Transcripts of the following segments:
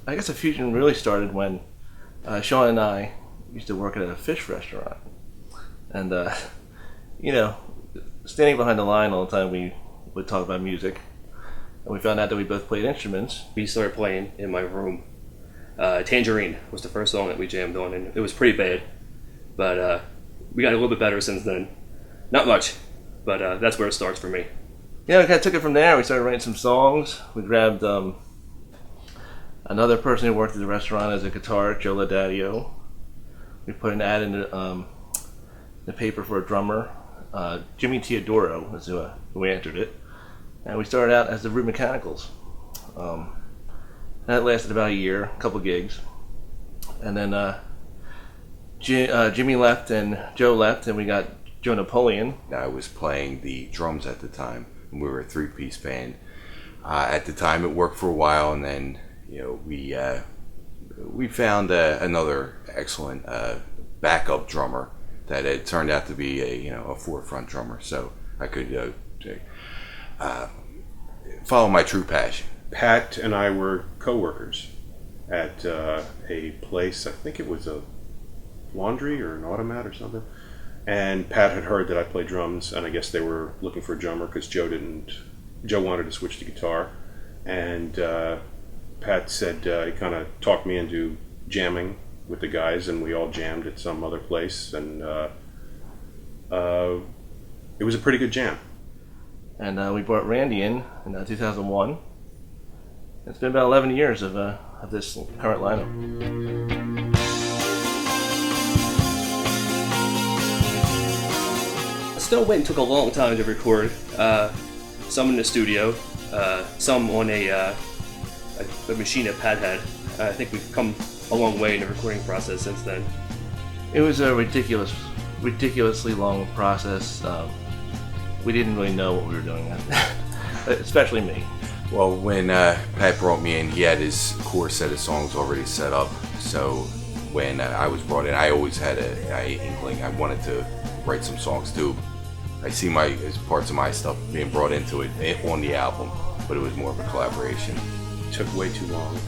I guess Effusion really started when Sean and I used to work at a fish restaurant. And, you know, standing behind the line all the time, we would talk about music. And we found out that we both played instruments. We started playing in my room. Tangerine was the first song that we jammed on, and it was pretty bad. But we got a little bit better since then. Not much, but that's where it starts for me. Yeah, we kind of took it from there. We started writing some songs. We grabbed another person who worked at the restaurant as a guitarist, Joe Laudadio. We put an ad in the paper for a drummer. Jimmy Teodoro was who answered it. And we started out as the Root Mechanicals. That lasted about a year, a couple gigs. And then Jimmy left and Joe left, and we got Joe Napoleon. I was playing the drums at the time. We were a three-piece band. At the time, it worked for a while, and then we found another excellent backup drummer that had turned out to be a forefront drummer. So I could follow my true passion. Pat and I were co-workers at a place. I think it was a laundry or an automat or something. And Pat had heard that I played drums, and I guess they were looking for a drummer because Joe wanted to switch to guitar. And Pat said he kind of talked me into jamming with the guys, and we all jammed at some other place. And it was a pretty good jam. And we brought Randy in 2001. It's been about 11 years of this current lineup. Still waiting took a long time to record. Some in the studio, some on a machine that Pat had. I think we've come a long way in the recording process since then. It was a ridiculously long process. We didn't really know what we were doing, especially me. Well, when Pat brought me in, he had his core set of songs already set up. So when I was brought in, I always had an inkling. I wanted to write some songs too. I see parts of my stuff being brought into it on the album, but it was more of a collaboration. It took way too long.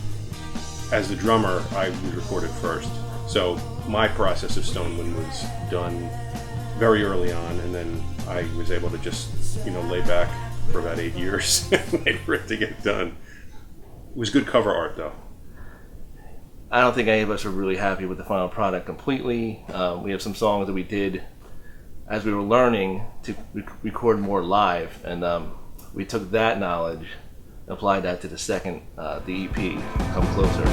As the drummer, I was recorded first. So my process of Stonewind was done very early on, and then I was able to just, lay back for about 8 years and wait for it to get done. It was good cover art, though. I don't think any of us are really happy with the final product completely. We have some songs that we did as we were learning to record more live, and we took that knowledge, applied that to the second, the EP, Come Closer.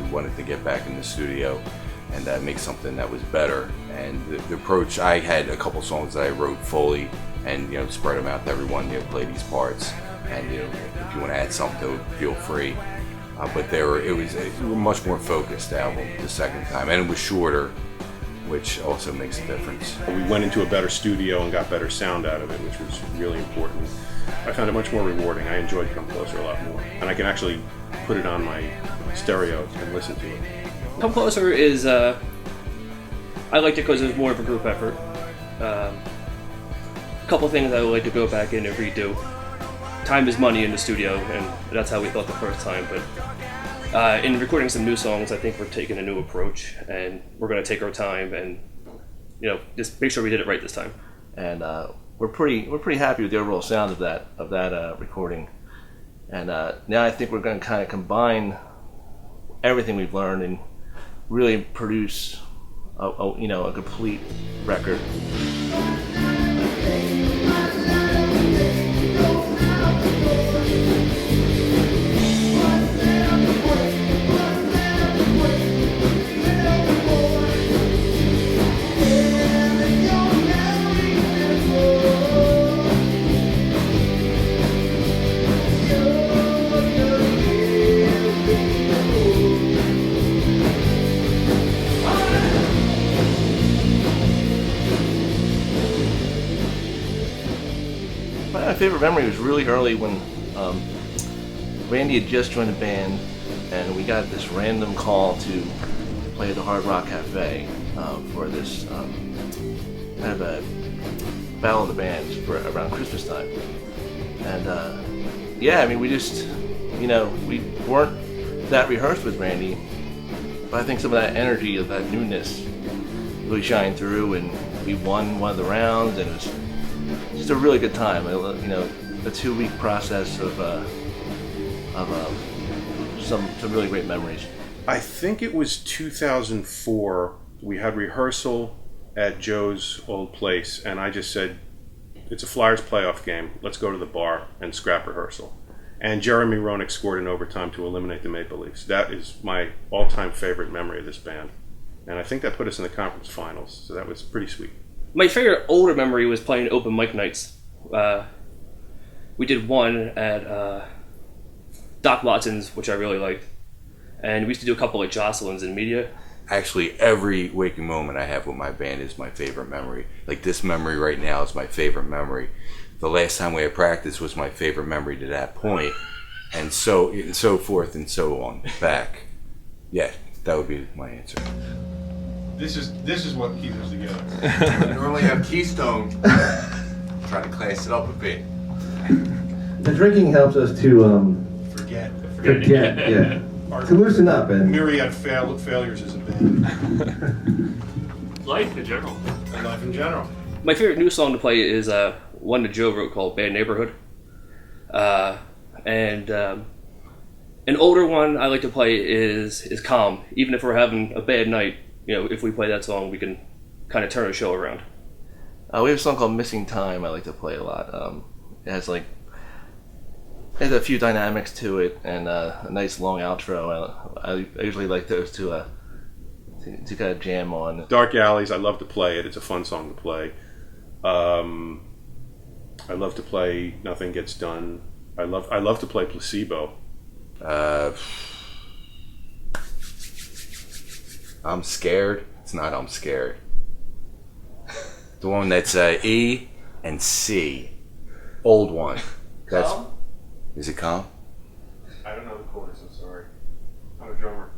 We wanted to get back in the studio and make something that was better. And the approach, I had a couple songs that I wrote fully and spread them out to everyone, play these parts. And if you want to add something to it, feel free. But it was a much more focused album the second time, and it was shorter, which also makes a difference. We went into a better studio and got better sound out of it, which was really important. I found it much more rewarding. I enjoyed Come Closer a lot more, and I can actually put it on my stereo and listen to it. Come Closer is, I liked it because it was more of a group effort. A couple things I would like to go back in and redo. Time is money in the studio, and that's how we thought the first time. But in recording some new songs, I think we're taking a new approach, and we're going to take our time and just make sure we did it right this time. And we're pretty happy with the overall sound of that recording. And now I think we're going to kind of combine everything we've learned and really produce a complete record. My favorite memory was really early when Randy had just joined the band, and we got this random call to play at the Hard Rock Cafe for this kind of a battle of the bands for around Christmas time. And yeah, I mean, we just, you know, we weren't that rehearsed with Randy, but I think some of that energy of that newness really shined through, and we won one of the rounds, and it was just a really good time. You know, a 2-week process of some really great memories. I think it was 2004. We had rehearsal at Joe's old place, and I just said, it's a Flyers playoff game. Let's go to the bar and scrap rehearsal. And Jeremy Roenick scored in overtime to eliminate the Maple Leafs. That is my all-time favorite memory of this band. And I think that put us in the conference finals, so that was pretty sweet. My favorite older memory was playing open mic nights. We did one at Doc Watson's, which I really liked. And we used to do a couple at Jocelyn's in media. Actually, every waking moment I have with my band is my favorite memory. Like this memory right now is my favorite memory. The last time we had practice was my favorite memory to that point, and so forth and so on back. Yeah, that would be my answer. This is what keeps us together. We normally have Keystone. Try to class it up a bit. The drinking helps us to Forget. yeah, to loosen up and Myriad failures as a band. Life in general. And life in general. My favorite new song to play is one that Joe wrote called Bad Neighborhood. And an older one I like to play is Calm. Even if we're having a bad night, you know, if we play that song, we can kind of turn a show around. We have a song called Missing Time I like to play a lot. It has a few dynamics to it, and a nice long outro. I usually like those to kind of jam on. Dark Alleys, I love to play it. It's a fun song to play. I love to play Nothing Gets Done. I love to play Placebo. I'm Scared. It's not I'm Scared. The one that's E and C. Old one. That's, Calm? is it Calm? I don't know the chorus, I'm sorry. I'm a drummer.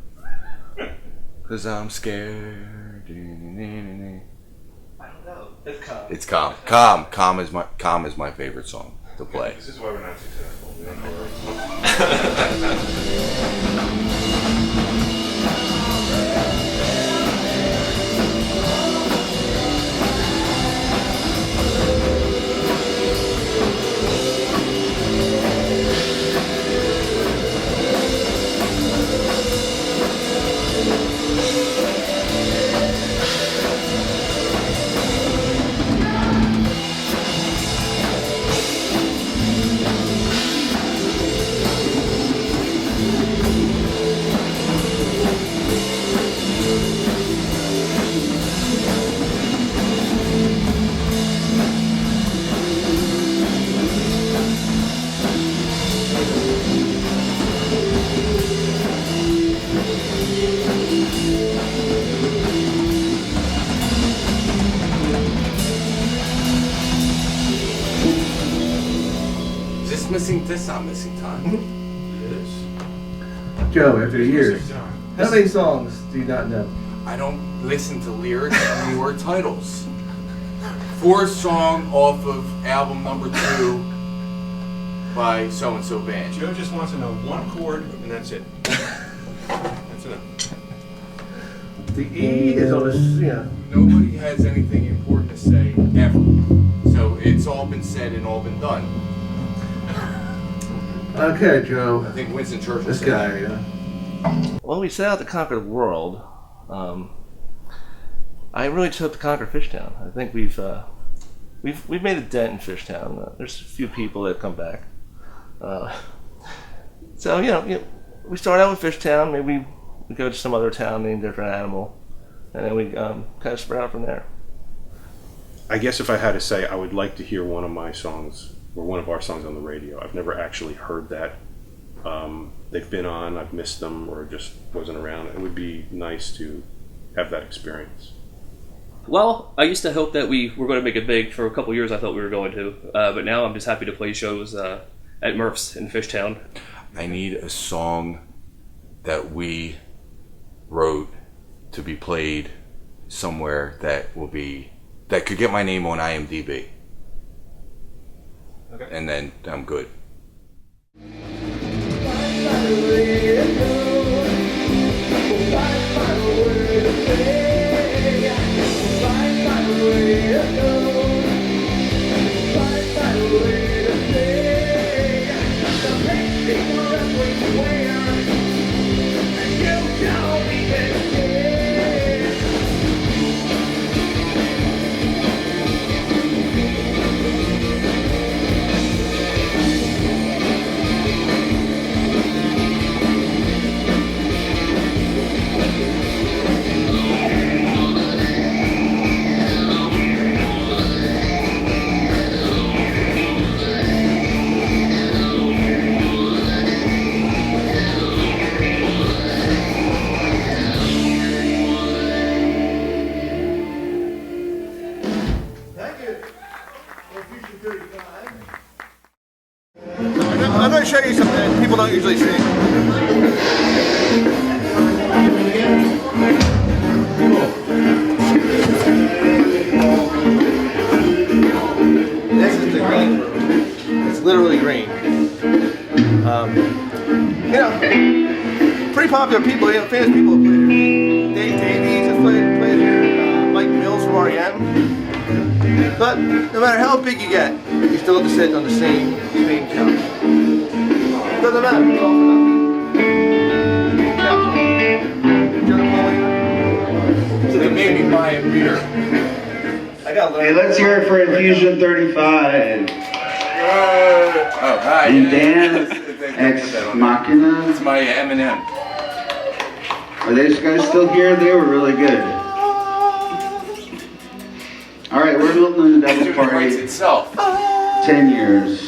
'Cause I'm scared. I don't know. It's Calm. It's Calm. Calm is my favorite song to play. This is why we're not successful. We don't know This not Missing Time. it is. Joe, after years, Missing Time. how many songs do you not know? I don't listen to lyrics or titles. 4th song off of album number 2 by so and so band. Joe just wants to know one chord, and that's it. That's enough. The E is on the, Nobody has anything important to say ever. So it's all been said and all been done. Okay, Joe. I think Winston Churchill This said guy, that. Well, we set out to conquer the world. I really just hope to conquer Fishtown. I think we've made a dent in Fishtown. There's a few people that have come back. So you know, we start out with Fishtown. Maybe we go to some other town named after an animal, and then we kind of spread out from there. I guess if I had to say, I would like to hear one of my songs or one of our songs on the radio. I've never actually heard that. They've been on, I've missed them, or just wasn't around. It would be nice to have that experience. Well, I used to hope that we were going to make it big. For a couple years I thought we were going to, but now I'm just happy to play shows at Murph's in Fishtown. I need a song that we wrote to be played somewhere that could get my name on IMDb. and then I'm good. I'm going to show you something people don't usually see. This is the green room. It's literally green. You know, pretty popular people, you know, famous people have played here. Dave Davies has played here. Mike Mills from R.E.M. But no matter how big you get, you still have to sit on the same couch. It doesn't matter. It's all for nothing. Couch. Joe Napoleon. They made me buy a beer. I got learn. Hey, let's hear it for Infusion 35. Oh, hi. And Dan, Ex Machina. It's my M&M. Are these guys still here? They were really good. All right, we're Milton and the Devil's It writes Party. itself. 10 years.